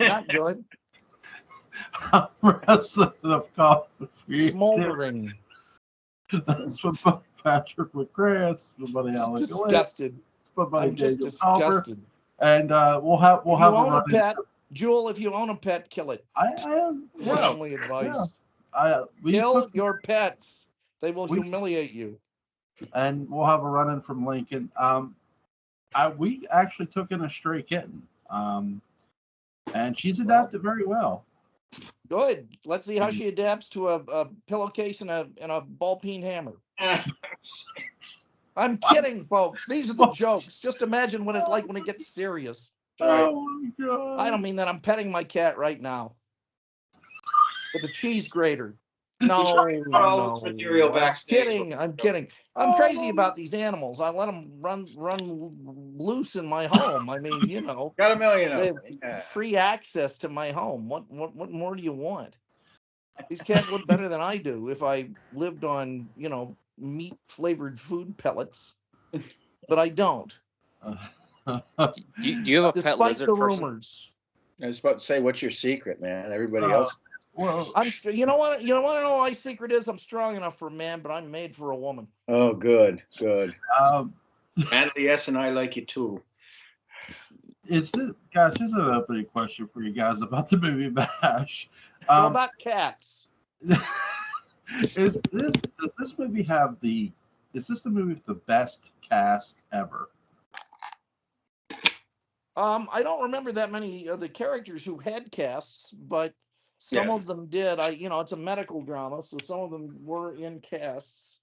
Not good. I'm resident of Culver. Smoldering. That's my buddy Patrick McCray. That's my buddy Just Alec Gallant. disgusted. That's my buddy I'm just Daniel Culver. disgusted. And we'll have If you a own a run. pet, Jewel, if you own a pet, kill it. I am. Yeah. Friendly advice. Kill your pets. They will we- humiliate you. And we'll have a run in from Lincoln. We actually took in a stray kitten. And she's adapted very well. Good. Let's see how she adapts to a pillowcase and a ball peen hammer. I'm kidding, folks. These are the jokes. Just imagine what it's like when it gets serious. Oh my God. I don't mean that. I'm petting my cat right now with a cheese grater. No, material backstage. I'm kidding. I'm crazy about these animals. I let them run loose in my home. I mean, Got a million of they them. have free access to my home. What more do you want? These cats look better than I do if I lived on, meat flavored food pellets, but I don't. Do you have a pet lizard the person? rumors. I was about to say, what's your secret, man? Everybody else. Well, You know what? You want to know what my secret is? I'm strong enough for a man, but I'm made for a woman. Oh, good. um, And yes, and I like you too. Here's an opening question for you guys about the movie MASH. So about cats. Does this movie have is this the movie with the best cast ever? I don't remember that many of the characters who had casts, but some of them did. It's a medical drama, so some of them were in casts.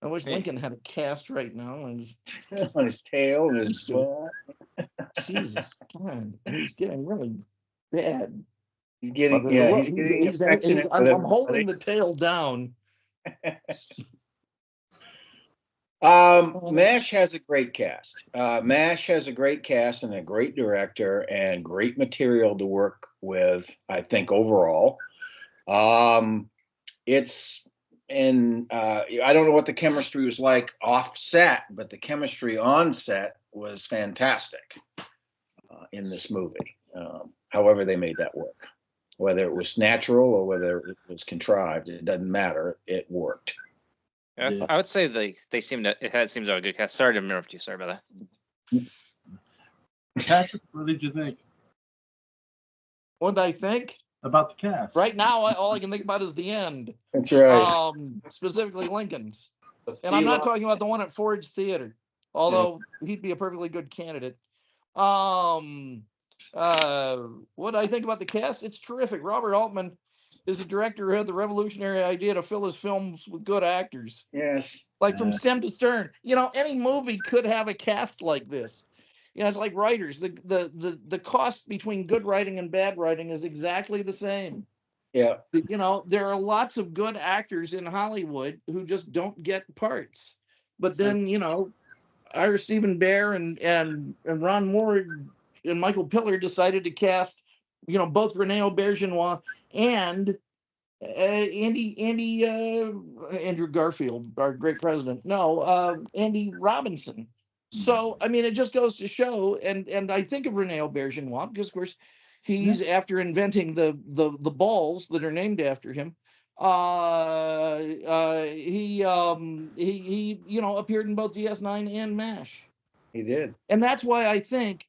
I wish Lincoln had a cast right now. On his tail and his butt. Jesus, God, he's getting really bad. He's getting infection. I'm holding the tail down. MASH has a great cast. MASH has a great cast and a great director and great material to work with, I think, overall. It's I don't know what the chemistry was like off set, but the chemistry on set was fantastic in this movie. However they made that work. Whether it was natural or whether it was contrived, it doesn't matter. It worked. Yeah. I would say they seemed to have a good cast. Sorry to interrupt you. Sorry about that. Patrick, what did you think? What did I think? About the cast. Right now, all I can think about is the end. That's right. Specifically Lincoln's. And I'm not talking about the one at Ford's Theater, although he'd be a perfectly good candidate. What I think about the cast, it's terrific. Robert Altman is a director who had the revolutionary idea to fill his films with good actors. Yes. Like from stem to stern. Any movie could have a cast like this. It's like writers. The cost between good writing and bad writing is exactly the same. Yeah. There are lots of good actors in Hollywood who just don't get parts. But then, Ira Stephen Bear and Ron Moore and Michael Piller decided to cast, both Rene Auberjonois and Andrew Garfield, our great president. No, Andy Robinson. So, it just goes to show, and I think of Rene Auberjonois because, of course, he's after inventing the balls that are named after him. He appeared in both DS9 and MASH. He did. And that's why I think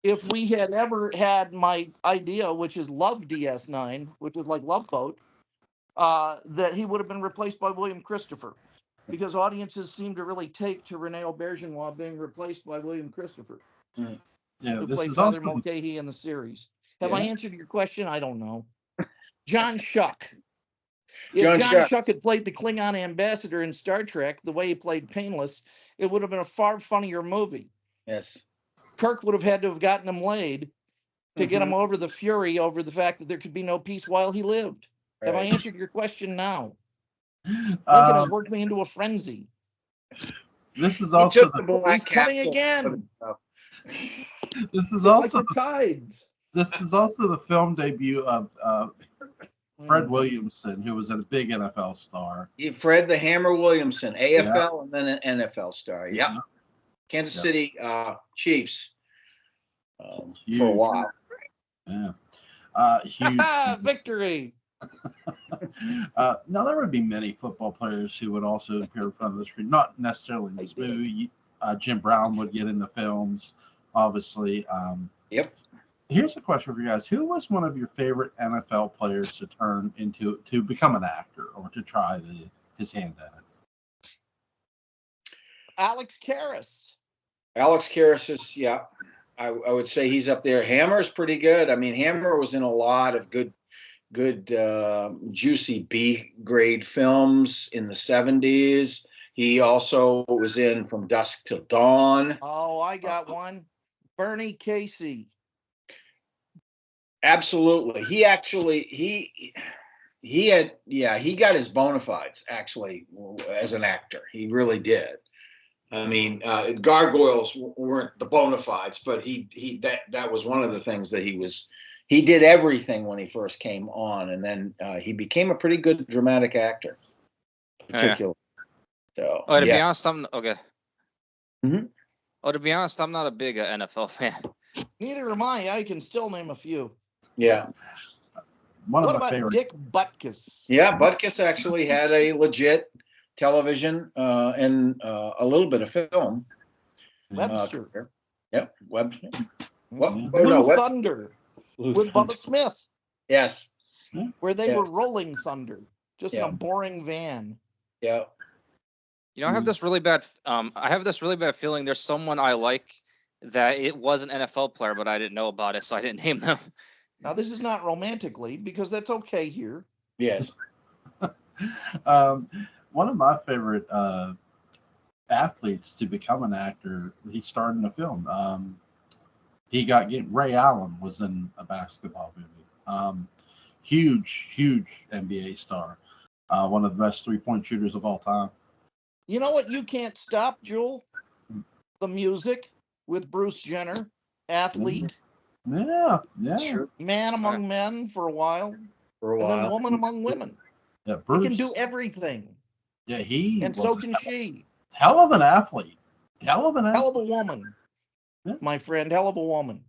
if we had ever had my idea, which is Love DS9, which is like Love Boat, that he would have been replaced by William Christopher. Because audiences seem to really take to Rene Auberjonois being replaced by William Christopher, who played Father Mulcahy in the series. Have I answered your question? I don't know. John Schuck. If John Schuck had played the Klingon ambassador in Star Trek the way he played Painless, it would have been a far funnier movie. Yes. Kirk would have had to have gotten him laid to get him over the fury over the fact that there could be no peace while he lived. Right. Have I answered your question now? Lincoln has worked me into a frenzy. This is also he's coming again. This is also like the tides. This is also the film debut of Fred Williamson, who was a big NFL star. Fred the Hammer Williamson, AFL and then an NFL star. Yeah. Kansas City Chiefs for a while. Yeah. Huge. Victory. Now, there would be many football players who would also appear in front of the screen, not necessarily in this movie. Jim Brown would get in the films, obviously. Yep. Here's a question for you guys. Who was one of your favorite NFL players to become an actor or to try his hand at it? Alex Karras. Alex Karras is, yeah, I would say he's up there. Hammer's pretty good. I mean, Hammer was in a lot of good juicy B grade films in the 70s. He also was in From Dusk Till Dawn. Oh, I got one. Bernie Casey. Absolutely. He got his bona fides actually as an actor. He really did. I mean, Gargoyles weren't the bona fides, but that was one of the things that he did everything when he first came on, and then he became a pretty good dramatic actor, particularly. So, to be honest, I'm okay. Mm-hmm. Oh, to be honest, I'm not a big NFL fan. Neither am I. I can still name a few. Yeah. What about Dick Butkus? Yeah, Butkus actually had a legit television and a little bit of film. Webster. Yep, Webster. Blue Thunder with Bubba Smith. Yes. Where they were rolling thunder, just in a boring van. Yeah. You know, I have this really bad feeling there's someone I like that it was an NFL player, but I didn't know about it, so I didn't name them. Now, this is not romantically, because that's okay here. Yes. One of my favorite athletes to become an actor, he starred in a film. Ray Allen was in a basketball movie. Huge NBA star. One of the best 3-point shooters of all time. You know what you can't stop, Jewel? The music with Bruce Jenner, athlete. Yeah. Sure. Man among men for a while. And then woman among women. Yeah, Bruce. He can do everything. Yeah, so can she. Hell of an athlete. Hell of a woman. Yeah. My friend, hell of a woman.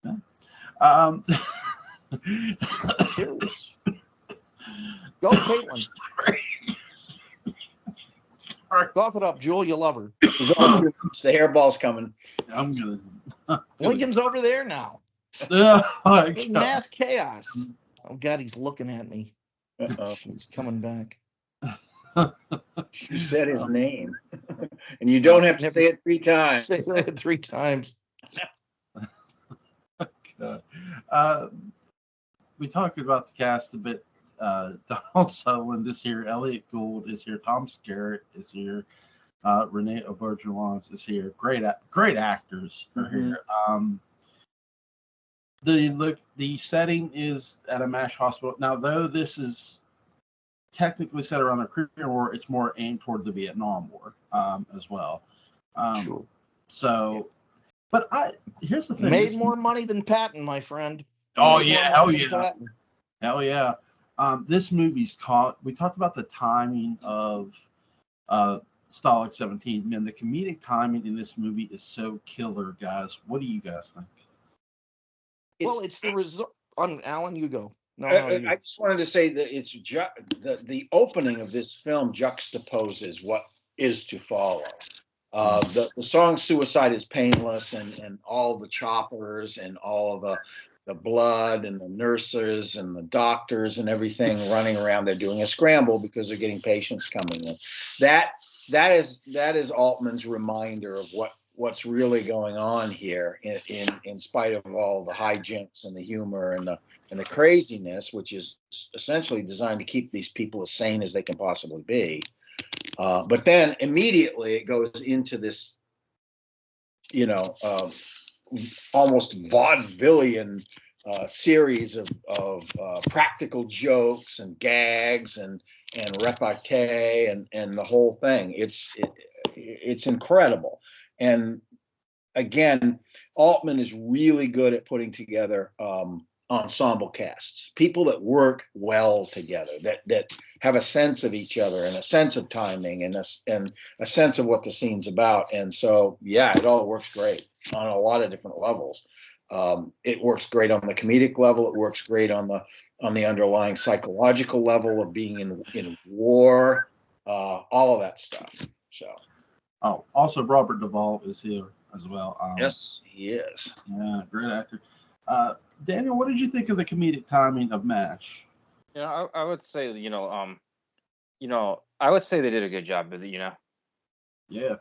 Yeah. Serious. Go, Caitlin. Cough it up, Jewel. You love her. The hairball's coming. I'm gonna. Lincoln's over there now. Mass chaos. Oh God, he's looking at me. He's coming back. You said his name, and you don't have to say it 3 times. Say it 3 times. We talked about the cast a bit. Donald Sutherland is here. Elliot Gould is here. Tom Skerritt is here. Renee Auberjonois is here. Great actors are here. The setting is at a MASH hospital. Now, though this is technically set around the Korean War, it's more aimed toward the Vietnam War as well. Sure. So, but here's the thing. Made more money than Patton, my friend. Oh, yeah. Hell yeah. Hell yeah. This movie's we talked about the timing of Stalag 17. Man, the comedic timing in this movie is so killer, guys. What do you guys think? Well, it's the result. Alan, you go. No, I just wanted to say that it's the opening of this film juxtaposes what is to follow. The song "Suicide is Painless" and all the choppers and all of the blood and the nurses and the doctors and everything running around. They're doing a scramble because they're getting patients coming in. That is Altman's reminder of what's really going on here in spite of all the hijinks and the humor and the craziness, which is essentially designed to keep these people as sane as they can possibly be. But then immediately it goes into this, almost vaudevillian series of practical jokes and gags and repartee and the whole thing. It's incredible. And again, Altman is really good at putting together ensemble casts, people that work well together, that have a sense of each other and a sense of timing and a sense of what the scene's about. And so, yeah, it all works great on a lot of different levels. It works great on the comedic level. It works great on the underlying psychological level of being in war, all of that stuff. So. Oh, also Robert Duvall is here as well. Yes, he is. Yeah, great actor. Daniel, what did you think of the comedic timing of MASH? Yeah, I would say, I would say they did a good job with it, Yeah.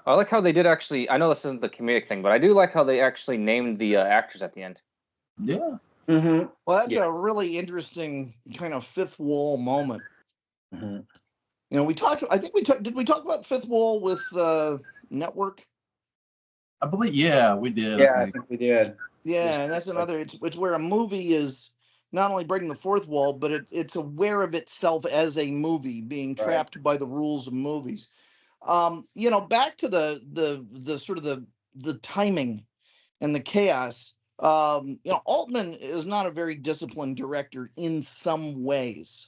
I like how they did actually. I know this isn't the comedic thing, but I do like how they actually named the actors at the end. Yeah. Mm-hmm. Well, that's a really interesting kind of fifth wall moment. Mm-hmm. We talked. I think did we talk about fifth wall with Network? I believe, yeah, we did. Yeah, I think we did. Yeah, and that's another. It's where a movie is not only breaking the fourth wall, but it's aware of itself as a movie, being trapped by the rules of movies. Back to the sort of the timing and the chaos. Altman is not a very disciplined director in some ways.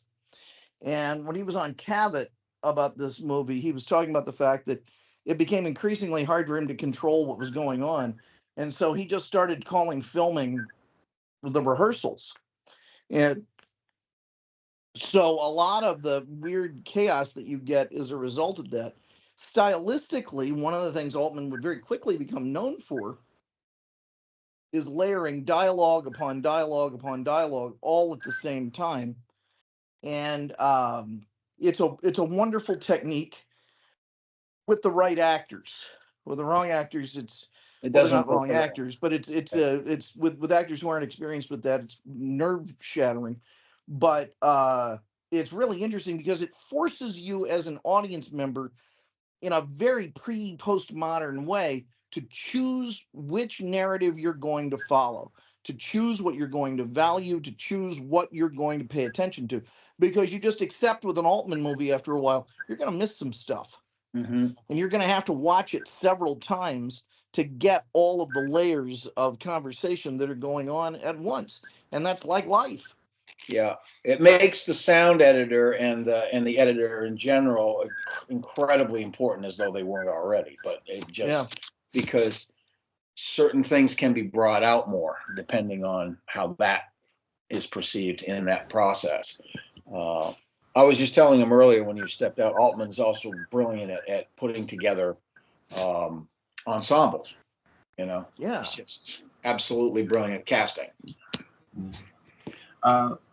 And when he was on Cavett about this movie, he was talking about the fact that it became increasingly hard for him to control what was going on. And so he just started calling filming the rehearsals. And so a lot of the weird chaos that you get is a result of that. Stylistically, one of the things Altman would very quickly become known for is layering dialogue upon dialogue upon dialogue all at the same time. And it's a wonderful technique with the right actors. With the wrong actors, they're not wrong actors, but it's with actors who aren't experienced with that, it's nerve shattering. But it's really interesting because it forces you as an audience member in a very postmodern way to choose which narrative you're going to follow, to choose what you're going to value, to choose what you're going to pay attention to, because you just accept with an Altman movie after a while, you're going to miss some stuff. Mm-hmm. And you're going to have to watch it several times to get all of the layers of conversation that are going on at once. And that's like life. Yeah, it makes the sound editor and the editor in general incredibly important, as though they weren't already. But it just because certain things can be brought out more depending on how that is perceived in that process. I was just telling him earlier when you stepped out, Altman's also brilliant at putting together ensembles. Yeah, it's just absolutely brilliant casting.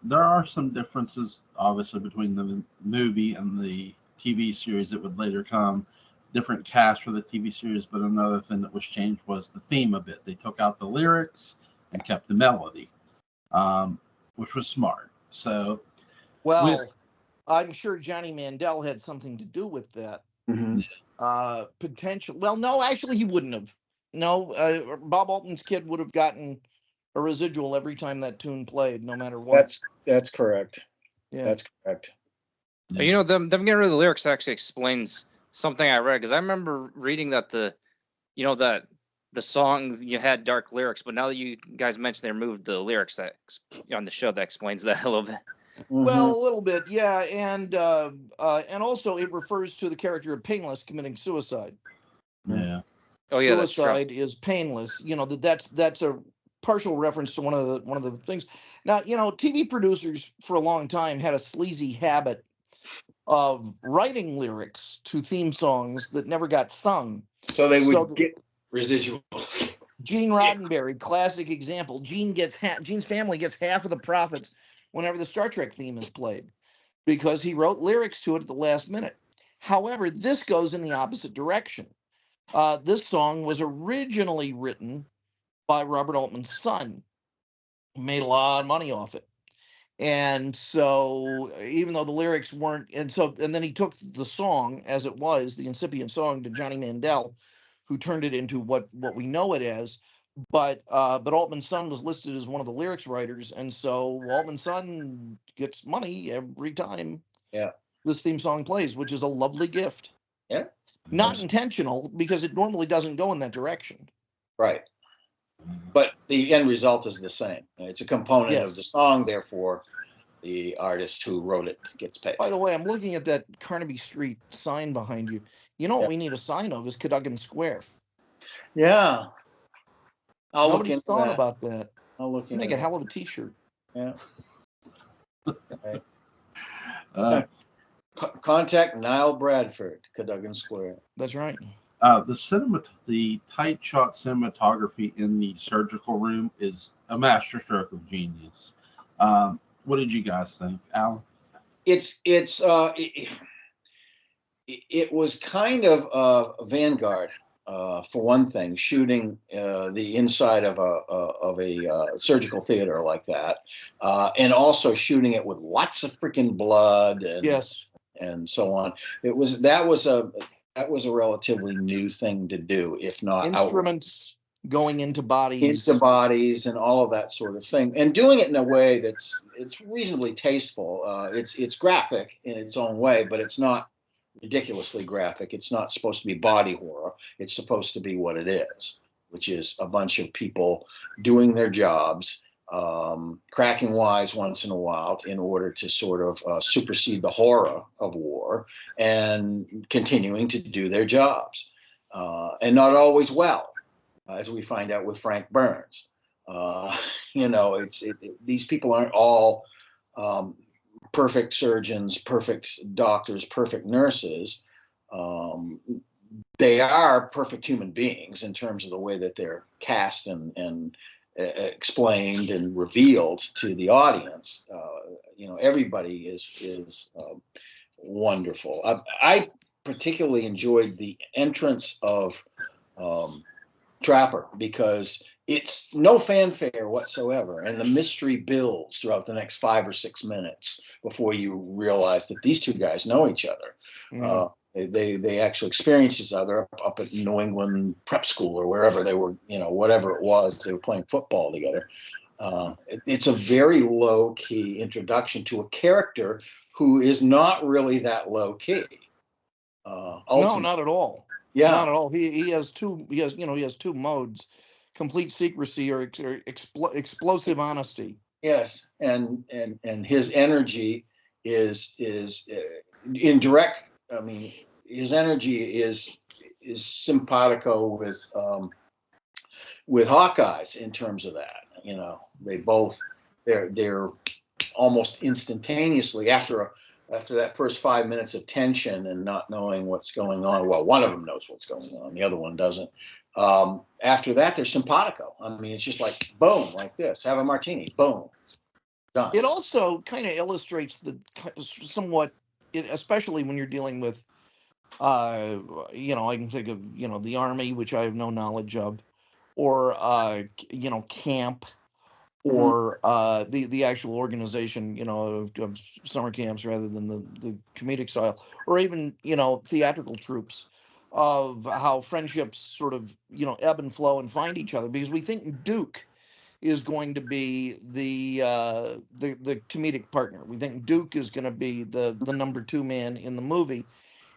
There are some differences, obviously, between the movie and the TV series that would later come. Different cast for the TV series, but another thing that was changed was the theme a bit. They took out the lyrics and kept the melody, which was smart. So, I'm sure Johnny Mandel had something to do with that. Mm-hmm. Potential. Well, no, actually, he wouldn't have. No, Bob Altman's kid would have gotten a residual every time that tune played, no matter what. That's correct. Yeah, that's correct. Yeah. Them getting rid of the lyrics actually explains something I read, because I remember reading that that the song you had dark lyrics, but now that you guys mentioned they removed the lyrics on the show, that explains that a little bit. Mm-hmm. Well, a little bit, yeah, and also it refers to the character of Painless committing suicide. Yeah. Oh yeah, suicide is painless. That's a partial reference to one of the things. Now, TV producers for a long time had a sleazy habit of writing lyrics to theme songs that never got sung. So they would get residuals. Gene Roddenberry, classic example. Gene's family gets half of the profits whenever the Star Trek theme is played, because he wrote lyrics to it at the last minute. However, this goes in the opposite direction. This song was originally written by Robert Altman's son, who made a lot of money off it. And so, even though the lyrics weren't, and then he took the song as it was, the incipient song, to Johnny Mandel, who turned it into what we know it as. But Altman's son was listed as one of the lyrics writers, and so Altman's son gets money every time this theme song plays, which is a lovely gift. Yeah. Not intentional, because it normally doesn't go in that direction. Right. But the end result is the same. It's a component of the song, therefore the artist who wrote it gets paid. By the way, I'm looking at that Carnaby Street sign behind you. You know what we need a sign of is Cadogan Square. Yeah. I'll look Nobody's into thought that. about that. I'll look into Make a that. hell of a T-shirt. Yeah. Uh, Contact Niall Bradford, Cadogan Square. That's right. The tight shot cinematography in the surgical room is a masterstroke of genius. What did you guys think, Alan? It was kind of Vanguard, for one thing, shooting the inside of a surgical theater like that, and also shooting it with lots of freaking blood and Yes. and so on. That was a relatively new thing to do, if not Instruments going into bodies. and all of that sort of thing, and doing it in a way it's reasonably tasteful. It's graphic in its own way, but it's not ridiculously graphic. It's not supposed to be body horror. It's supposed to be what it is, which is a bunch of people doing their jobs, cracking wise once in a while in order to sort of supersede the horror of war and continuing to do their jobs, and not always well, as we find out with Frank Burns. These people aren't all perfect surgeons, perfect doctors, perfect nurses. They are perfect human beings in terms of the way that they're cast and explained and revealed to the audience. Everybody is wonderful. I particularly enjoyed the entrance of Trapper, because it's no fanfare whatsoever, and the mystery builds throughout the next 5 or 6 minutes before you realize that these two guys know each other. They actually experience each other up at New England prep school or wherever they were, whatever it was, they were playing football together. It's a very low key introduction to a character who is not really that low key. No, not at all. Yeah, not at all. He has two modes: complete secrecy or explosive honesty. Yes, and his energy is in direct. I mean, his energy is simpatico with Hawkeye's in terms of that. They're almost instantaneously after that first 5 minutes of tension and not knowing what's going on. Well, one of them knows what's going on, the other one doesn't. After that, they're simpatico. I mean, it's just like boom, like this. Have a martini, boom, done. It also kind of illustrates somewhat, especially when you're dealing with, I can think of the Army, which I have no knowledge of, or camp, or the actual organization, of summer camps rather than the comedic style, or even theatrical troops, of how friendships sort of ebb and flow and find each other, because we think Duke is going to be the comedic partner. We think Duke is going to be the number two man in the movie,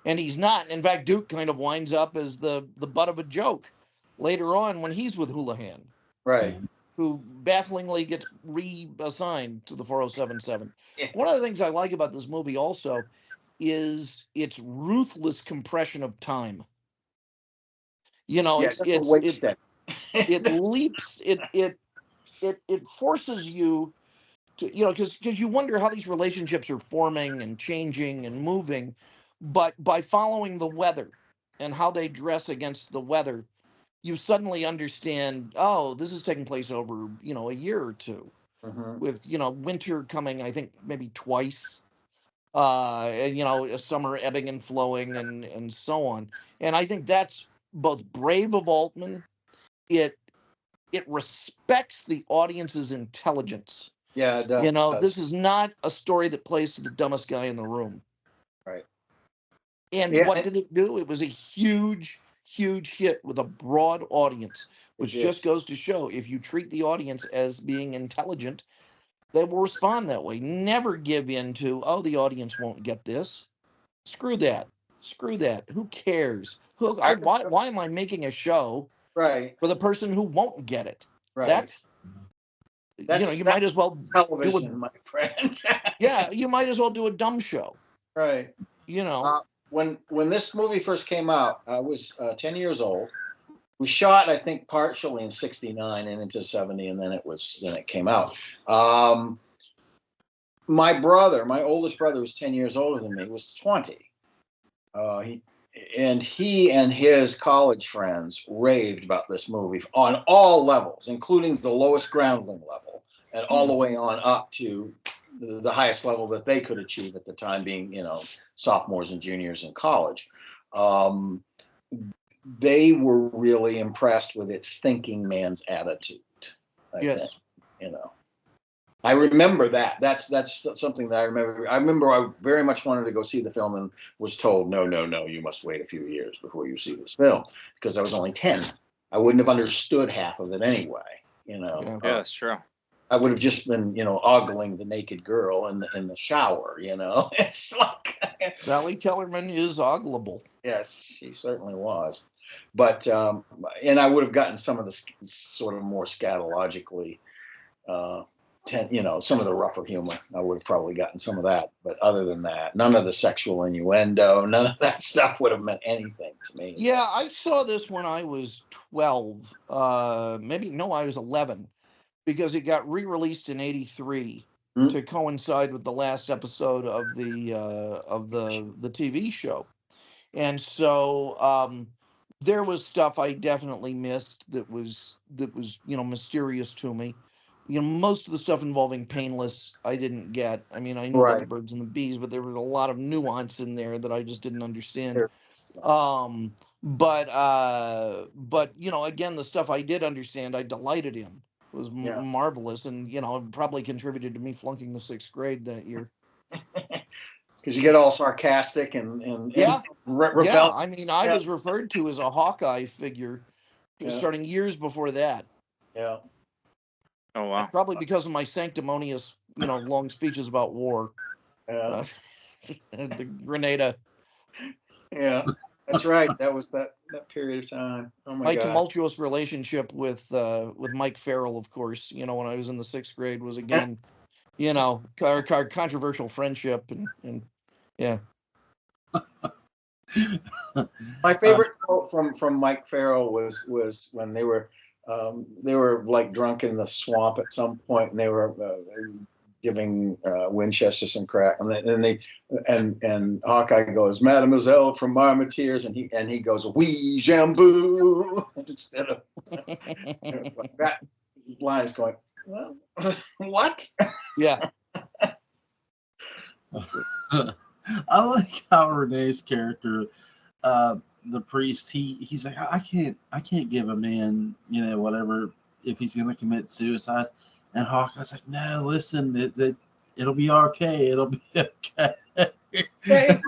and he's not. In fact, Duke kind of winds up as the butt of a joke later on when he's with Houlihan, Right. who bafflingly gets reassigned to the 4077. Yeah. One of the things I like about this movie also is its ruthless compression of time. It leaps, it forces you to, because you wonder how these relationships are forming and changing and moving, but by following the weather and how they dress against the weather, you suddenly understand, oh, this is taking place over, a year or two, with, winter coming, I think maybe twice, and, a summer ebbing and flowing and so on. And I think that's both brave of Altman. It respects the audience's intelligence. Yeah, it does. This is not a story that plays to the dumbest guy in the room. Right. And what did it do? It was a huge, huge hit with a broad audience, which just goes to show, if you treat the audience as being intelligent, they will respond that way. Never give in to, oh, the audience won't get this. Screw that. Who cares? Why am I making a show for the person who won't get it? Right. That's you might as well television, my friend. Yeah, you might as well do a dumb show. Right. When this movie first came out, I was 10 years old, We shot, I think, partially in '69 and into '70, and then it came out. My brother, my oldest brother, was 10 years older than me, was 20. He and his college friends raved about this movie on all levels, including the lowest groundling level, and all the way on up to the highest level that they could achieve at the time, being, sophomores and juniors in college. They were really impressed with its thinking man's attitude. I think, I remember that. That's something that I remember. I remember I very much wanted to go see the film and was told, no, you must wait a few years before you see this film, because I was only 10. I wouldn't have understood half of it anyway. Yeah, that's true. I would have just been, ogling the naked girl in the shower. It's like Sally Kellerman is ogleable. Yes, she certainly was. But and I would have gotten some of the sort of more scatologically, some of the rougher humor. I would have probably gotten some of that. But other than that, none of the sexual innuendo, none of that stuff would have meant anything to me. Yeah, I saw this when I was 12. I was 11, because it got re-released in '83 to coincide with the last episode of the TV show. And so there was stuff I definitely missed that was mysterious to me. Most of the stuff involving Painless I didn't get. I mean, I knew about the birds and the bees, but there was a lot of nuance in there that I just didn't understand. But again, the stuff I did understand, I delighted in. It was marvelous, and probably contributed to me flunking the 6th grade that year. Because you get all sarcastic and rebel. I mean, I was referred to as a Hawkeye figure starting years before that. Yeah. Oh wow. Probably because of my sanctimonious, long speeches about war. Yeah. The Grenada. Yeah, that's right. That was that period of time. Oh my God. Tumultuous relationship with Mike Farrell, of course. When I was in the 6th grade, was again, our controversial friendship and yeah. My favorite quote from Mike Farrell was when they were like drunk in the swamp at some point, and they were giving Winchester some crack, and Hawkeye goes, "Mademoiselle from Marmoteers," and he goes, "Oui, jamboo," instead of like that line is going, well, what? Yeah. I like how Renee's character, the priest, he's like, I can't give a man, whatever, if he's gonna commit suicide. And Hawkeye's like, no, listen, it'll be okay. It'll be okay. Yeah,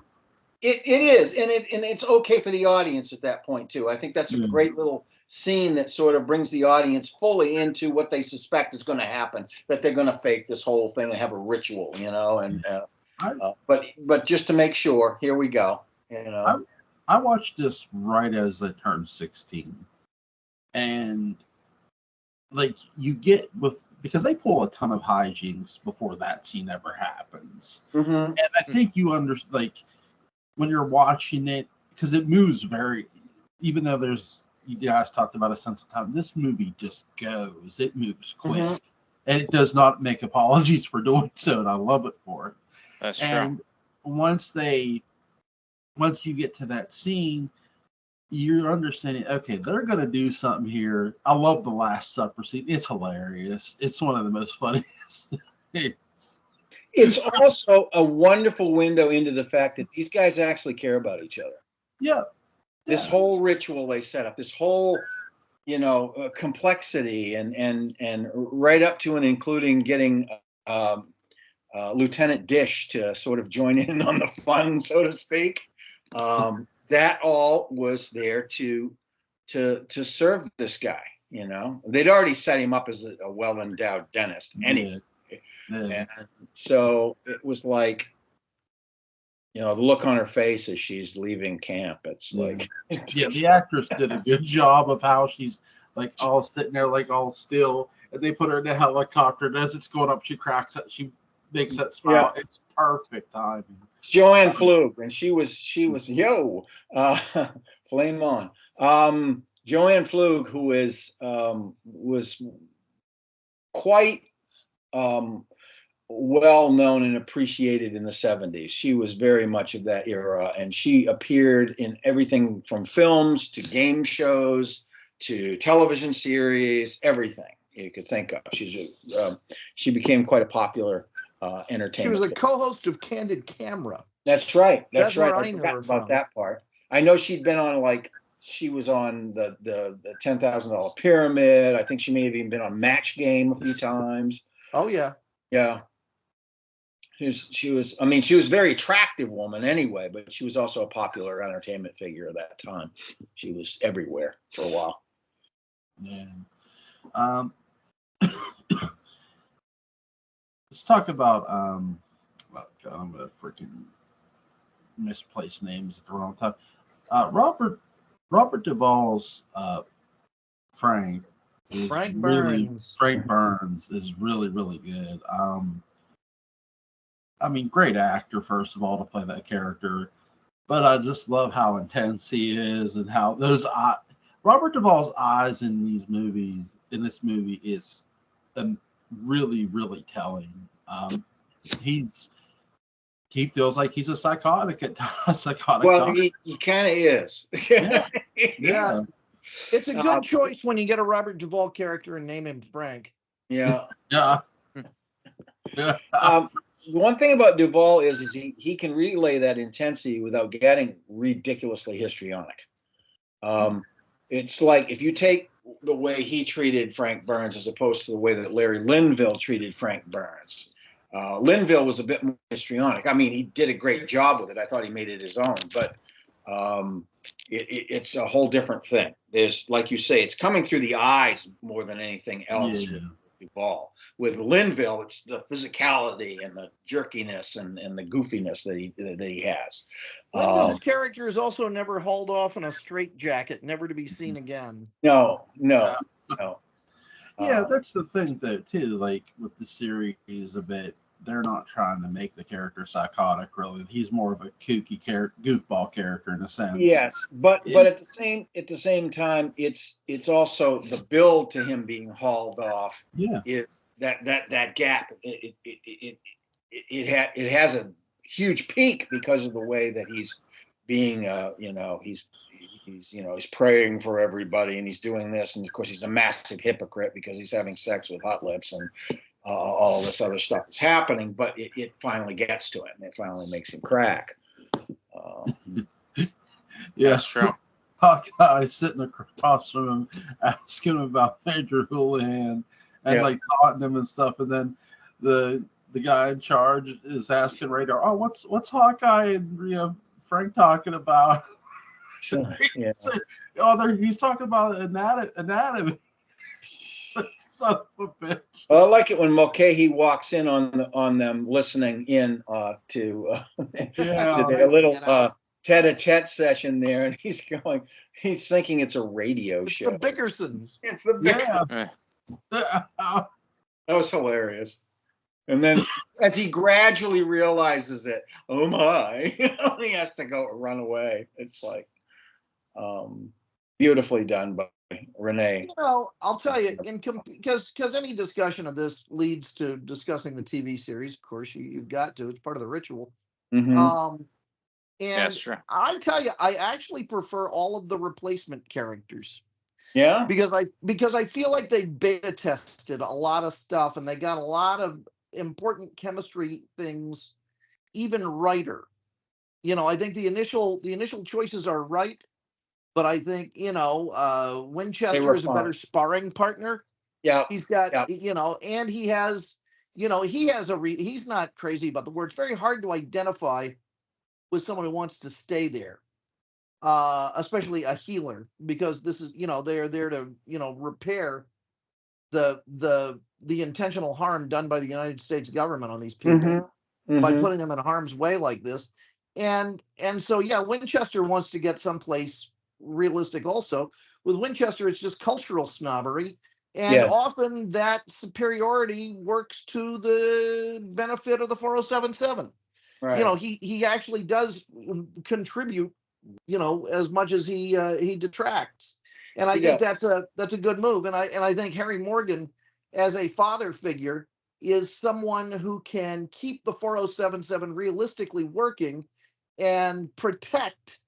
it is, and it's okay for the audience at that point too. I think that's a great little scene that sort of brings the audience fully into what they suspect is going to happen, that they're going to fake this whole thing and have a ritual, and but just to make sure, here we go. I watched this right as I turned 16, and like you get because they pull a ton of hijinks before that scene ever happens, and I think you understand, like when you're watching it, because it moves even though you guys talked about a sense of time, this movie just goes. It moves quick, and it does not make apologies for doing so, and I love it for it. That's and true. Once you get to that scene, you're understanding, okay, they're going to do something here. I love the Last Supper scene. It's hilarious. It's one of the most funniest things. It's also a wonderful window into the fact that these guys actually care about each other. Yeah. This whole ritual they set up, this whole, complexity and right up to and including getting Lieutenant Dish to sort of join in on the fun, so to speak. That all was there to serve this guy. They'd already set him up as a well-endowed dentist anyway. And so it was like, the look on her face as she's leaving camp. It's like, the actress did a good job of how she's like all sitting there, like all still, and they put her in the helicopter, and as it's going up, she cracks it. She makes that smile. Yeah. It's perfect timing. Joanne Flug, and she was flame on. Joanne Flug, who was quite well known and appreciated in the 70s. She was very much of that era, and she appeared in everything from films to game shows to television series, everything you could think of. She became quite a popular entertainment. She was a co-host of Candid Camera. That's right. That's right. Where I knew her about from. that part. I know she'd been on she was on the $10,000 Pyramid. I think she may have even been on Match Game a few times. Oh yeah. Yeah. She was a very attractive woman anyway, but she was also a popular entertainment figure at that time. She was everywhere for a while. Yeah. Let's talk about oh God, I'm gonna freaking misplace names at the wrong time. Robert Duvall's Frank Burns. Frank Burns is really, really good. Great actor, first of all, to play that character. But I just love how intense he is and how those Robert Duvall's eyes in this movie is really, really telling. He feels like he's a psychotic at times. Well, he kind of is. Yeah. Yeah. It's a good choice when you get a Robert Duvall character and name him Frank. Yeah. Yeah. One thing about Duvall is he can relay that intensity without getting ridiculously histrionic. It's like if you take the way he treated Frank Burns as opposed to the way that Larry Linville treated Frank Burns. Linville was a bit more histrionic. He did a great job with it. I thought he made it his own, but it's a whole different thing. There's, like you say, it's coming through the eyes more than anything else. Yeah. With Duvall. With Linville, it's the physicality and the jerkiness and the goofiness that he has. Linville's character is also never hauled off in a straitjacket, never to be seen again. No. Yeah, that's the thing though too. Like with the series a bit, they're not trying to make the character psychotic. Really, he's more of a kooky goofball character in a sense. Yes, but at the same time, it's also the build to him being hauled off. Yeah, it's that gap. It has a huge peak because of the way that he's being. He's praying for everybody and he's doing this, and of course he's a massive hypocrite because he's having sex with hot lips and. All this other stuff is happening, but it finally gets to him. It finally makes him crack. Yeah, that's true. Hawkeye sitting across from him, asking him about Major Houlihan and taunting him and stuff, and then the guy in charge is asking Radar, "Oh, what's Hawkeye and Frank talking about?" Yeah. He's talking about anatomy. Son of a bitch. Well, I like it when Mulcahy walks in on them listening in to their little tete-a-tete session there, and he's thinking it's a radio show. The Bickersons. It's the Bickersons. Yeah. That was hilarious. And then as he gradually realizes it, oh my, he has to run away. It's like beautifully done by Renee. I'll tell you, because any discussion of this leads to discussing the TV series. Of course, you've got to. It's part of the ritual. Mm-hmm. And that's true. I tell you, I actually prefer all of the replacement characters. Yeah, because I feel like they beta tested a lot of stuff and they got a lot of important chemistry things even righter. I think the initial choices are right. But I think, Winchester is a better sparring partner. Yeah. He's got, and he has, he's not crazy about the word. It's very hard to identify with someone who wants to stay there, especially a healer, because this is, they're there to, repair the intentional harm done by the United States government on these people by putting them in harm's way like this. And so, Winchester wants to get someplace realistic also. With Winchester, it's just cultural snobbery, and often that superiority works to the benefit of the 4077. Right. He actually does contribute, as much as he detracts. And I think that's a good move. And I think Harry Morgan, as a father figure, is someone who can keep the 4077 realistically working and protect,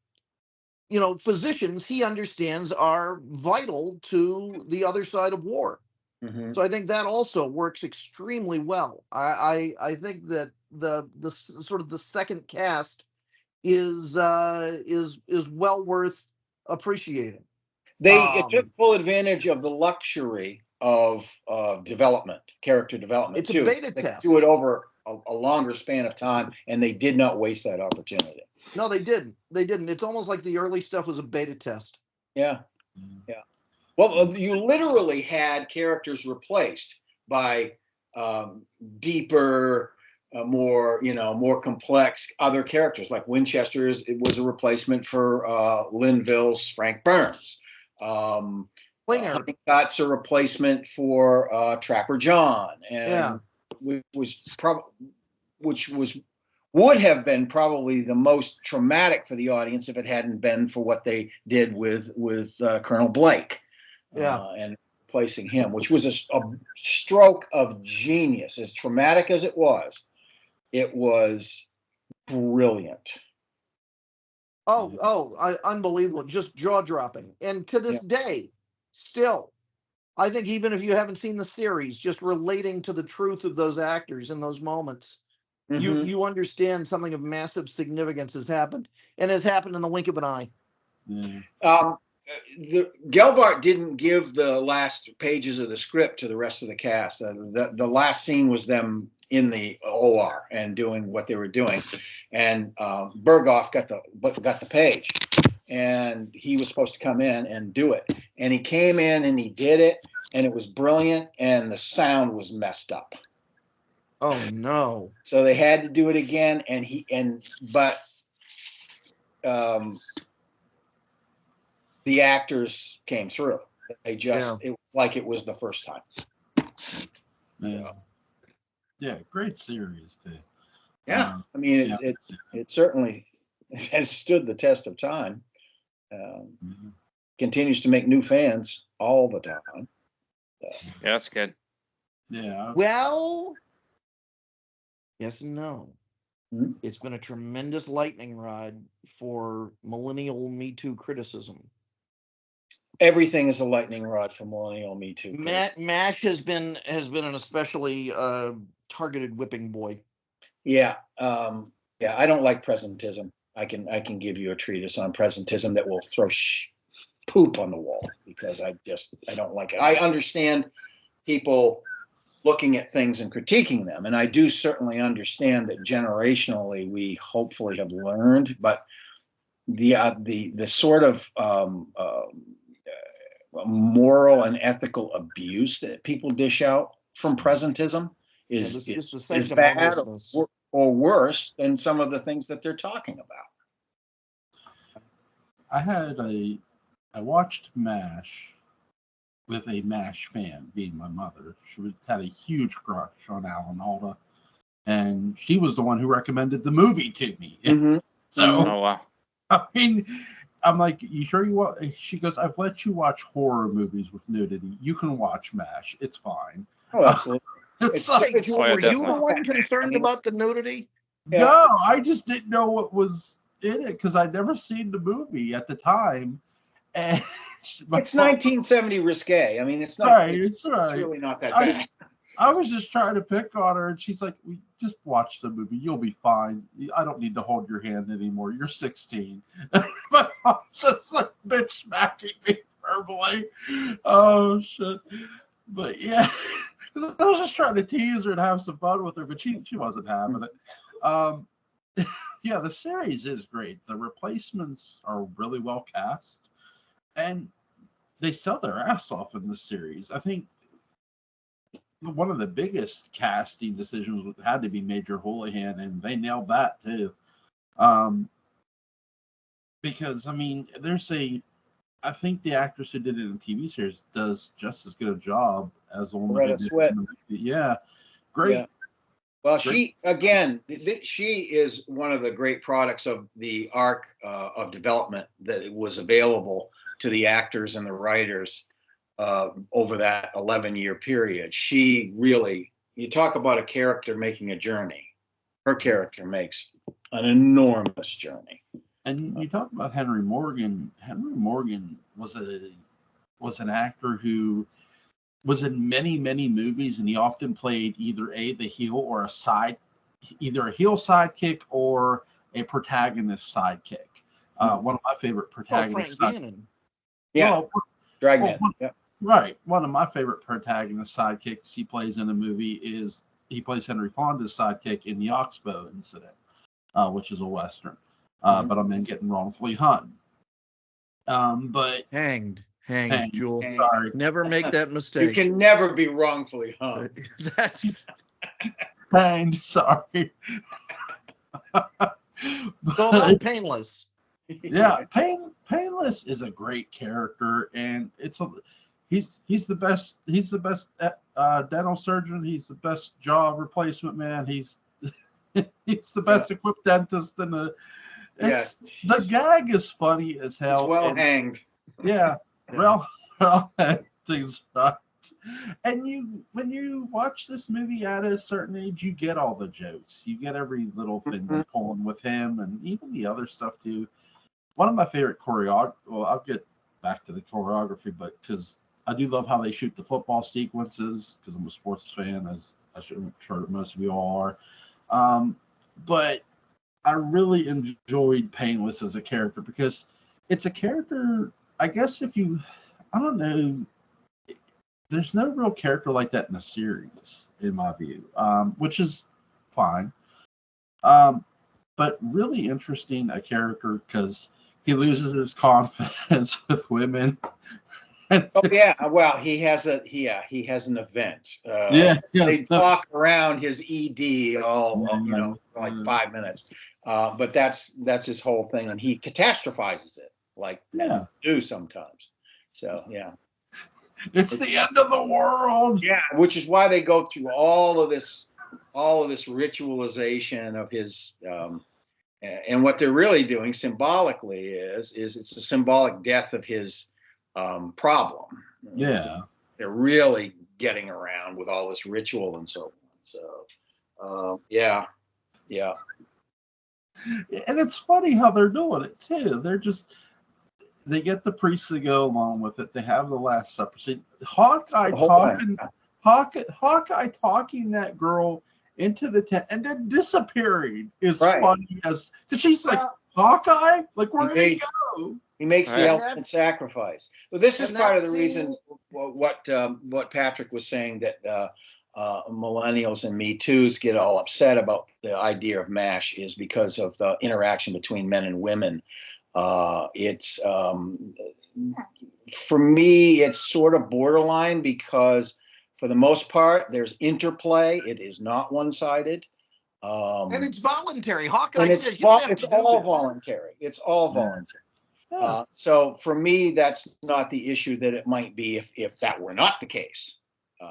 physicians he understands are vital to the other side of war. Mm-hmm. So I think that also works extremely well. I think that the sort of the second cast is well worth appreciating. They took full advantage of the luxury of character development It's too. a beta They test. do it over a longer span of time, and they did not waste that opportunity. No, they didn't. They didn't. It's almost like the early stuff was a beta test. Yeah. Well, you literally had characters replaced by deeper, more complex other characters. Like Winchester's, it was a replacement for Linville's Frank Burns. Huntington's a replacement for Trapper John, and which would have been probably the most traumatic for the audience if it hadn't been for what they did with Colonel Blake. And replacing him, which was a stroke of genius. As traumatic as it was brilliant. Unbelievable, just jaw-dropping. And to this day, still, I think even if you haven't seen the series, just relating to the truth of those actors in those moments, you understand something of massive significance has happened, and has happened in the wink of an eye. Gelbart didn't give the last pages of the script to the rest of the cast. The last scene was them in the OR and doing what they were doing, and Berghoff got the page, and he was supposed to come in and do it, and he came in and he did it, and it was brilliant, and the sound was messed up. Oh no! So they had to do it again, but the actors came through. They just it was the first time. Yeah, great series too. Yeah, I mean it certainly has stood the test of time. Continues to make new fans all the time. Yeah, that's good. Yeah. Well, yes and no. Mm-hmm. It's been a tremendous lightning rod for millennial Me Too criticism. Everything is a lightning rod for millennial Me Too. MASH has been an especially targeted whipping boy. Yeah, I don't like presentism. I can give you a treatise on presentism that will throw poop on the wall, because I don't like it. I understand people looking at things and critiquing them, and I do certainly understand that generationally we hopefully have learned, but the sort of moral and ethical abuse that people dish out from presentism is bad or worse than some of the things that they're talking about. I watched MASH with a MASH fan, being my mother. She had a huge crush on Alan Alda, and she was the one who recommended the movie to me. Mm-hmm. So, oh wow! I mean, I'm like, you sure you want? She goes, I've let you watch horror movies with nudity. You can watch MASH. It's fine. Oh, absolutely. Were you the one concerned about the nudity? Yeah. No, I just didn't know what was in it because I'd never seen the movie at the time. And it's 1970 risque. I mean, it's not right. It's really not that bad. I was just trying to pick on her, and she's like, "We just watch the movie. You'll be fine. I don't need to hold your hand anymore. You're 16." My mom's just like bitch smacking me verbally. Oh shit! But yeah, I was just trying to tease her and have some fun with her, but she wasn't having it. Yeah, the series is great. The replacements are really well cast, and they sell their ass off in the series. I think one of the biggest casting decisions had to be Major Houlihan, and they nailed that too. Because I mean, I think the actress who did it in the TV series does just as good a job as the one that did. Yeah, great. Well, she is one of the great products of the arc of development that was available to the actors and the writers over that 11-year period. She really, you talk about a character making a journey. Her character makes an enormous journey. And you talk about Henry Morgan. Henry Morgan was an actor who was in many, many movies, and he often played either the heel or either a heel sidekick or a protagonist sidekick. One of my favorite protagonists. Frank Gannon. Yeah, Dragnet. Right. One of my favorite protagonist sidekicks he plays in a movie is he plays Henry Fonda's sidekick in the Oxbow incident, which is a Western. But I'm then getting wrongfully hung. But hanged, Jewel. Sorry. Never make that mistake. You can never be wrongfully hung. That's hanged. Sorry. So Painless. Yeah, Painless is a great character, and he's the best dental surgeon. He's the best jaw replacement man. He's the best equipped dentist in the. The gag is funny as hell. It's hanged. Yeah, well, things right. And when you watch this movie at a certain age, you get all the jokes. You get every little thing they're pulling with him, and even the other stuff too. One of my favorite choreography. Well, I'll get back to the choreography, but because I do love how they shoot the football sequences, because I'm a sports fan, as I'm sure most of you all are. But I really enjoyed Painless as a character because it's a character, I guess I don't know, there's no real character like that in the series, in my view, which is fine. But really interesting a character because he loses his confidence with women. Well, he has an event. They talk around his ED like 5 minutes. But that's his whole thing, and he catastrophizes it like men do sometimes. So it's the end of the world. Yeah, which is why they go through all of this ritualization of his. And what they're really doing symbolically is it's a symbolic death of his problem. Yeah, they're really getting around with all this ritual and so on. So, yeah. And it's funny how they're doing it too. They get the priests to go along with it. They have the Last Supper scene. Hawkeye talking that girl into the tent and then disappearing is funny because she's like, Hawkeye, like where did he go? He makes the ultimate sacrifice. Well, this is part of the reason what Patrick was saying, that millennials and Me Too's get all upset about the idea of MASH is because of the interaction between men and women. It's for me, it's sort of borderline because for the most part, there's interplay. It is not one-sided. And it's voluntary. Hawkeye and says it's all voluntary. It's all voluntary. So for me, that's not the issue that it might be if that were not the case.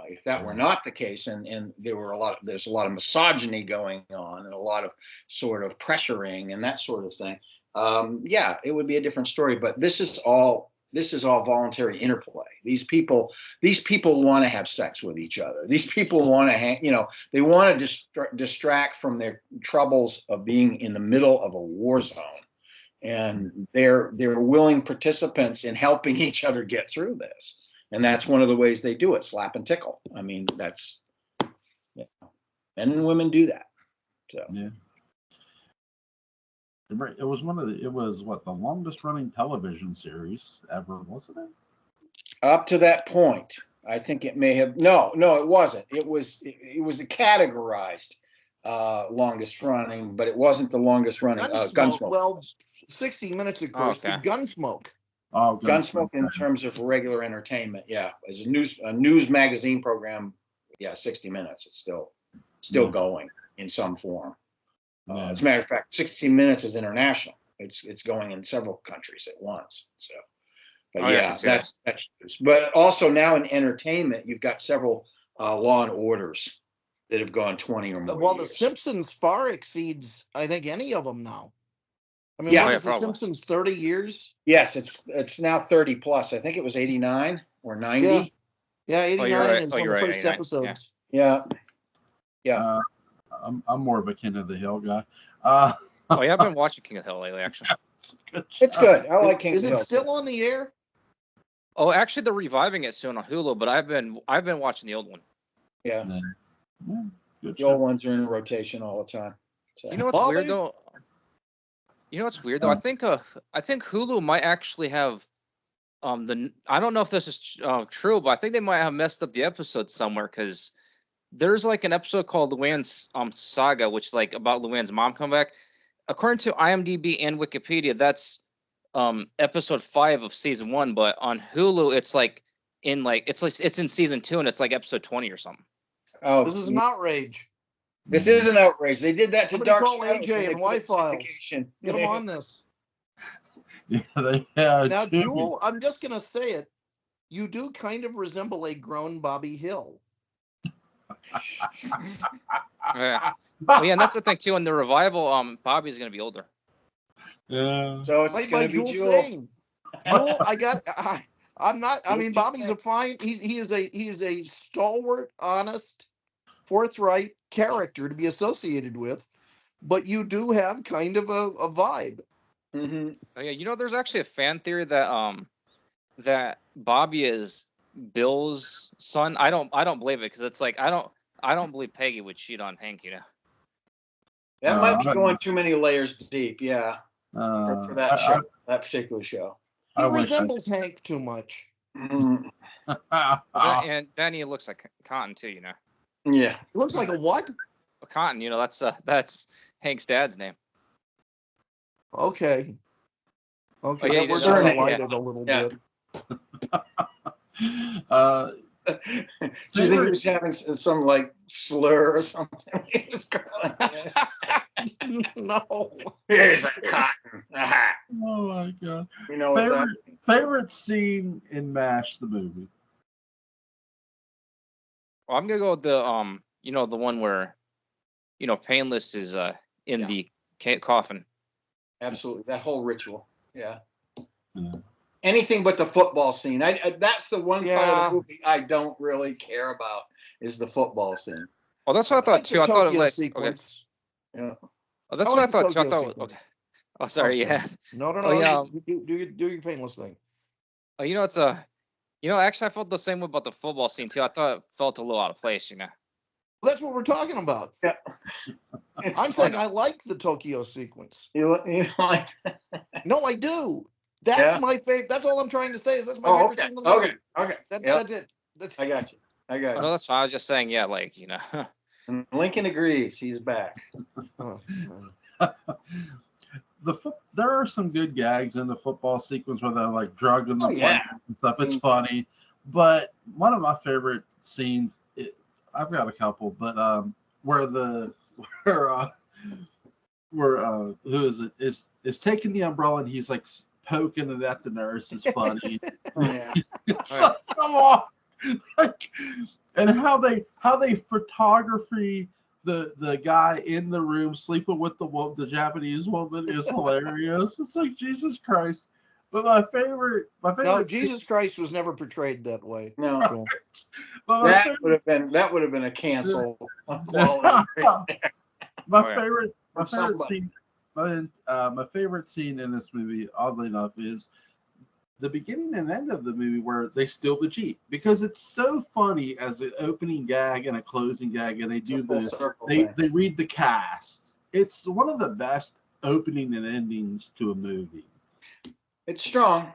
If that were not the case, and there's a lot of misogyny going on and a lot of sort of pressuring and that sort of thing, it would be a different story. But this is all voluntary interplay. These people want to have sex with each other. These people want to they want to distract from their troubles of being in the middle of a war zone, and they're willing participants in helping each other get through this. And that's one of the ways they do it, slap and tickle. I mean, that's men and women do that. So it was the longest running television series ever, wasn't it? Up to that point, I think it may have. No, it wasn't. It was a categorized longest running, but it wasn't the longest running. Gunsmoke. Well, 60 Minutes, of course. Okay. Gunsmoke. Oh, Gunsmoke in terms of regular entertainment, as a news magazine program, 60 Minutes. It's still going in some form. As a matter of fact, 60 Minutes is international. It's going in several countries at once. So, but that's. But also now in entertainment, you've got several Law and Orders that have gone 20 or more Well, years. The Simpsons far exceeds, I think, any of them now. I mean, Yeah. what Oh, is yeah, The probably. Simpsons, 30 years? Yes, it's now 30 plus. I think it was 89 or 90. Yeah. Yeah, Oh, 89 you're right. is Oh, one you're of the right. first 89. episodes. Yeah. I'm more of a King of the Hill guy. Oh, yeah, I've been watching King of the Hill lately, actually. It's good. I like King Is of the it Hill. still on the air? Oh, actually, they're reviving it soon on Hulu, but I've been watching the old one. Yeah. Yeah, good The old show. ones are in rotation all the time. So. You know what's weird Bobby? though? I think Hulu might actually have I don't know if this is true, but I think they might have messed up the episode somewhere because there's like an episode called Luann's Saga, which is like about Luann's mom coming back. According to IMDb and Wikipedia, that's episode 5 of season 1, but on Hulu it's like it's in season 2 and it's like episode 20 or something. Oh, This is an outrage. this is an outrage. They did that to Somebody Dark call Shadows AJ when they and put it in Y-Files. syndication. Get them on this. Yeah, they had Now, two. Jewel, I'm just going to say it. You do kind of resemble a grown Bobby Hill. Yeah. Oh yeah, and that's the thing too. In the revival, Bobby's gonna be older. Yeah. So it's Played going by to be Jewel Jewel. Shane. Jewel, I'm not. I mean, Bobby's a fine. He is a stalwart, honest, forthright character to be associated with, but you do have kind of a vibe. Mm-hmm. Oh yeah, there's actually a fan theory that that Bobby is Bill's son. I don't believe it because it's like I don't believe Peggy would cheat on Hank. That might be going too many layers deep. Yeah. For that show, that particular show. He resembles Hank too much. Mhm. And then he looks like Cotton too. Yeah. He looks like a what? A Cotton. That's Hank's dad's name. Okay. Okay. Oh, yeah, That you was didn't know that? highlighted a little Yeah. bit. Do you think he was having some like slur or something? He was going, No. here's a cotton. Oh my god. You know what Favorite scene in MASH the movie? Well, I'm gonna go with the the one where Painless is in the coffin. Absolutely. That whole ritual. Yeah. Yeah. Anything but the football scene. That's the one part of the movie I don't really care about is the football scene. Oh, that's what I thought too. I thought it like sequence. Okay. Yeah. Oh, that's I what I like the thought too. I Tokyo thought. sequence. Okay. Oh, sorry. Okay. Yeah. No. Oh, yeah. Do your Painless thing. Oh, it's actually I felt the same way about the football scene too. I thought it felt a little out of place. Well, that's what we're talking about. Yeah. I'm saying I like the Tokyo sequence. You like? No, I do. That's my favorite. That's all I'm trying to say. Is that's my favorite okay. scene in the movie. Okay. That's it. I got you. Oh, no, that's fine. I was just saying, yeah, like And Lincoln agrees. He's back. There are some good gags in the football sequence where they're like drugging the yeah. and stuff. It's funny, but one of my favorite scenes, I've got a couple, but where who is it is taking the umbrella and he's like poking it at the nurse is funny. Yeah. So, come on, like, and how they photography the guy in the room sleeping with the Japanese woman is hilarious. It's like Jesus Christ. But my favorite No, Jesus Christ was never portrayed that way. No. So. That would have been a cancel. My favorite Somebody. scene. My favorite scene in this movie, oddly enough, is the beginning and end of the movie where they steal the Jeep, because it's so funny as an opening gag and a closing gag, and they read the cast. It's one of the best opening and endings to a movie. It's strong.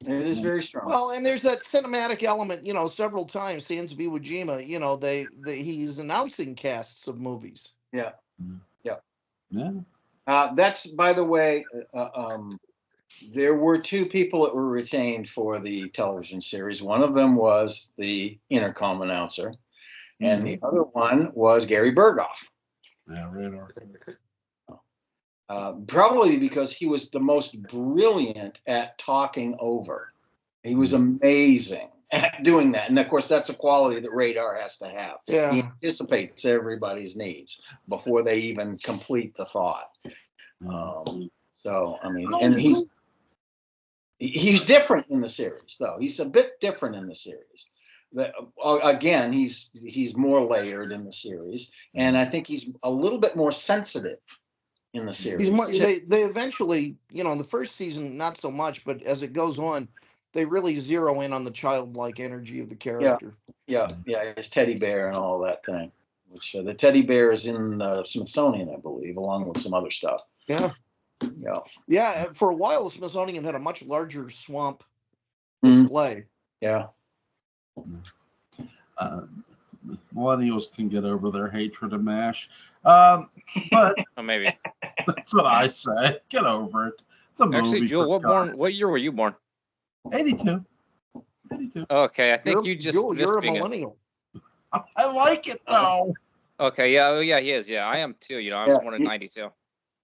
It is very strong. Well, and there's that cinematic element, several times, Sans Iwo Jima, he's announcing casts of movies. Yeah. Yeah. That's, by the way, there were two people that were retained for the television series. One of them was the intercom announcer, and the other one was Gary Berghoff. Yeah, radar. Probably because he was the most brilliant at talking over. He was amazing at doing that. And of course, that's a quality that Radar has to have. Yeah. He anticipates everybody's needs before they even complete the thought. So, I mean, and he's different in the series, though. He's a bit different in the series. Again, he's more layered in the series, and I think he's a little bit more sensitive in the series. They eventually, in the first season, not so much, but as it goes on, they really zero in on the childlike energy of the character. Yeah, his teddy bear and all that thing. Which the teddy bear is in the Smithsonian, I believe, along with some other stuff. Yeah. For a while, the Smithsonian had a much larger swamp display. Yeah. Millennials can get over their hatred of MASH, but maybe that's what I say. Get over it. It's a movie. Actually, Jewel, what year were you born? 82. Okay, I think you just Jewel, missed you're a being millennial. I like it though. Okay, yeah, he is. Yeah, I am too. I was born in '92.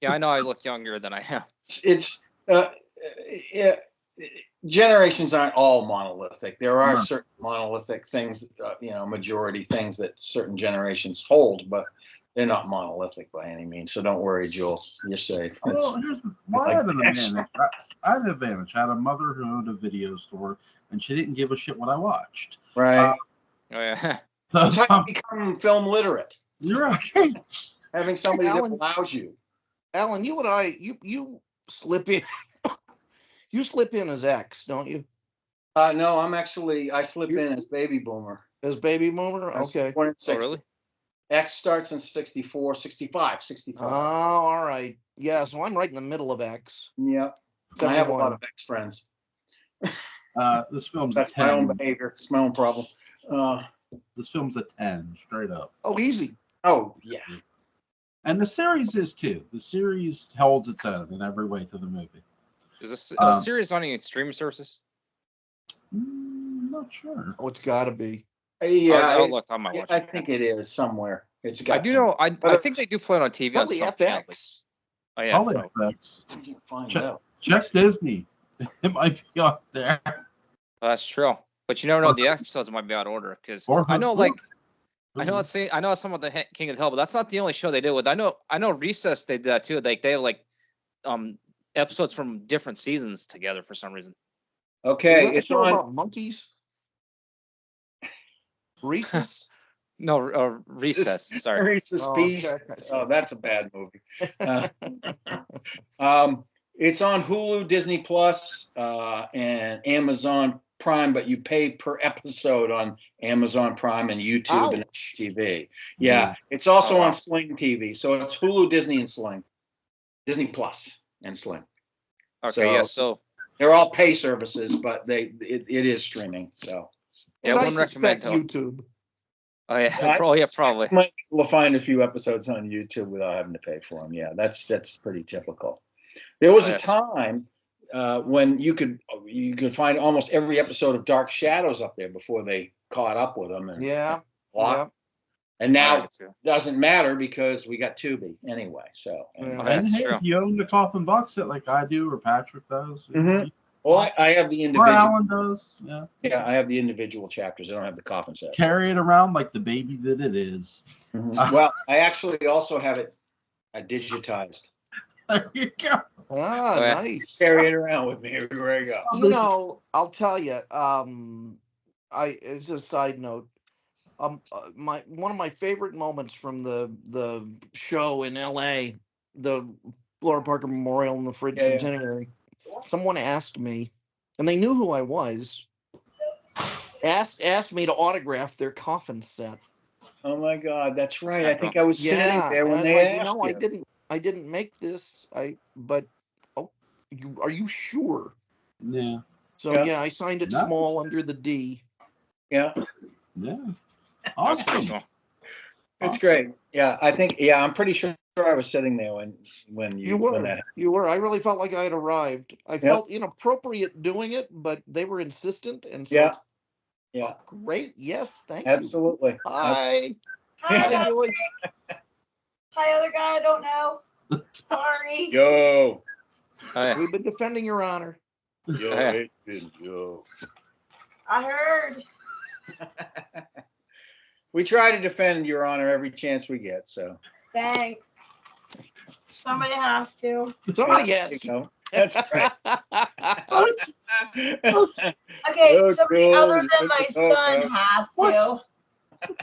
Yeah, I know I look younger than I am. It's generations aren't all monolithic. There are certain monolithic things, majority things that certain generations hold, but they're not monolithic by any means. So don't worry, Jules. You're safe. Well, I had an advantage. I had an advantage. I had a mother who owned a video store, and she didn't give a shit what I watched. Right. Oh yeah. That's how you become film literate. You're right. Having somebody that allows you. Alan, you and I, you slip in. You slip in as X, don't you? No, I slip in as baby boomer. As baby boomer? Okay. Born in 60. Oh, really? X starts in 64, 65. Oh, all right. Yeah, so I'm right in the middle of X. Yeah. I have a lot of X friends. This film's That's a 10. my own behavior. It's my own problem. This film's a 10, straight up. Oh, easy. Oh, yeah. And the series is too. The series holds its own in every way to the movie. Is this a series on any streaming services? Not sure. Oh, it's got to be. Yeah, I'll look on my watch. I think it is somewhere. It's got. I do know. I think they do play it on TV. Probably on FX. Oh yeah. Probably FX. Find out. Check Disney. It might be out there. Oh, that's true. But you never know. The episodes might be out of order because I know, I know some of the King of the Hill, but that's not the only show they did with. I know Recess they did that too. Like they have episodes from different seasons together for some reason. Okay, it's about monkeys. Recess. No, Recess. Sorry, Reese's Pieces. Oh, that's a bad movie. It's on Hulu, Disney Plus, and Amazon Prime, but you pay per episode on Amazon Prime and YouTube and TV. Yeah, it's also on Sling TV, so it's Hulu, Disney, and Sling, Disney Plus, and Sling. Okay, so they're all pay services, but it is streaming. So yeah, I wouldn't recommend YouTube. Oh yeah, probably. You might be able to find a few episodes on YouTube without having to pay for them. Yeah, that's pretty typical. There was a time when you could find almost every episode of Dark Shadows up there before they caught up with them. And And now it doesn't matter because we got Tubi anyway. So and hey, if you own the Coffin box set like I do or Patrick does. Mm-hmm. Well, I have the individual. Or Alan does. Yeah. Yeah, I have the individual chapters. I don't have the Coffin set. Carry it around like the baby that it is. Mm-hmm. Well, I actually also have it digitized. There you go. Ah, nice. Carry it around with me everywhere I go. You know, I'll tell you. It's a side note. One of my favorite moments from the show in L.A., the Laura Parker Memorial and the Fridge Centenary. Someone asked me, and they knew who I was. Asked me to autograph their coffin set. Oh my God, that's right. I think I was sitting there when they asked you. I didn't make this. Are you sure? Yeah. So I signed it small under the D. Yeah. Yeah. Awesome. It's great. Yeah, I think. Yeah, I'm pretty sure I was sitting there when you were. You were. I really felt like I had arrived. I felt inappropriate doing it, but they were insistent, and so yeah. Great. Yes, thank you. Absolutely. Hi. Hi, hi, other guy I don't know. Sorry. Yo. We've been defending your honor. Yo. I heard. We try to defend Your Honor every chance we get. So Thanks. Somebody has to. Somebody there has you to. go. That's right. Okay, Oh, somebody cool. other You than put my the dog son up. has What? to.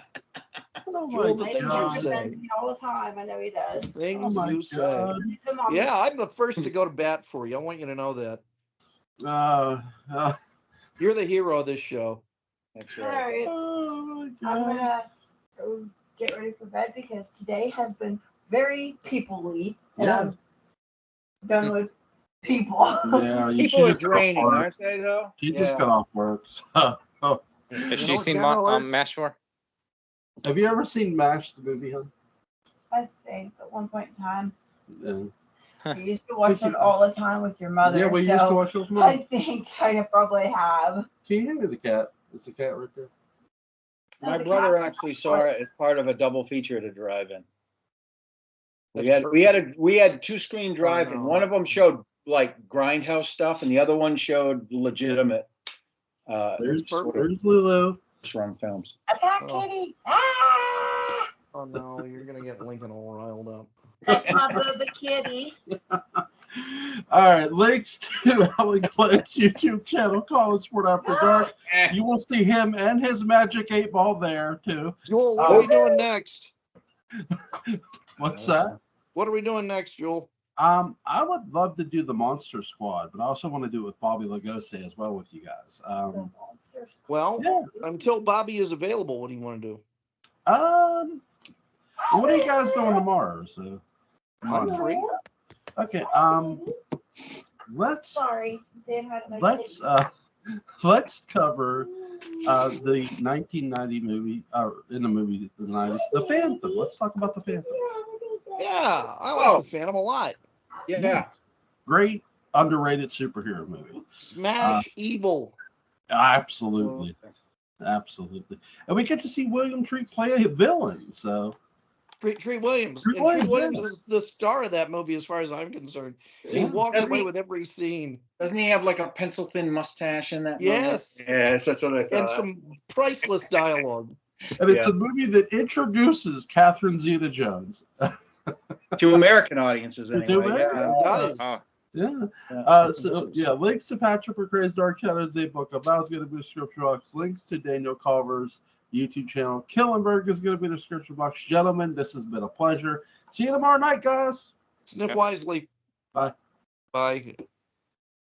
Oh Joel, my the My things son you god. say. defends me all the time. I know he does. Oh Things my you say. god. He's a mommy. Yeah, I'm the first to go to bat for you. I want you to know that. Uh, You're the hero of this show. That's All right. right. oh my I'm god. gonna go get ready for bed because today has been very people-y, and Yeah. I'm done with people. Yeah, People are just got off draining, work. aren't they? Though. She just got off work. So. Has You she know what seen Demo is? Mashmore? Have you ever seen MASH, the movie, hon? I think at one point in time, Yeah. you used to watch it all the time with your mother. Yeah, we so used to watch those I movies. think I probably have. Can you hand me the cat? It's a cat right there. My the brother cat- actually saw it as part of a double feature at a drive-in. We That's had 2-screen drive-in. no. One of them showed like grindhouse stuff, and the other one showed legitimate. There's sort of there's Lulu. strong films. Attack Oh. kitty! Ah! Oh no, you're gonna get Lincoln all riled up. That's my baby kitty. All right, links to Alan Glenn's YouTube channel, College Sport After Dark. You will see him and his Magic 8 Ball there too. Joel, what are we doing next? What's that? What are we doing next, Joel? I would love to do the Monster Squad, but I also want to do it with Bobby Lagose as well with you guys. The monsters. Well, Yeah. until Bobby is available, what do you want to do? What are you guys doing tomorrow? So I'm free. Okay. Let's Sorry. I'm saying hi to my let's kitty. let's cover the 1990 movie, in the movie the 90s, The Phantom. Let's talk about The Phantom. Yeah, I like the Phantom a lot. Yeah. Great underrated superhero movie. Smash Evil. Absolutely. Absolutely. And we get to see William Treat play a villain. So Treat Williams. Treat And Williams, Treat Williams yeah. is the star of that movie, as far as I'm concerned. He Yeah. walks Doesn't away he- with every scene. Doesn't he have like a pencil thin mustache in that? Yes. movie? Yes, that's what I And thought. some priceless dialogue. And it's a movie that introduces Catherine Zeta-Jones. To American audiences, To anyway. American- Yeah. It does. Oh, Yeah. So links to Patrick McCray's Dark Shadows Day book about is going to be in the description box. Links to Daniel Culver's YouTube channel, Killenberg, is going to be in the description box. Gentlemen, this has been a pleasure. See you tomorrow night, guys. Sniff wisely. Bye. Bye.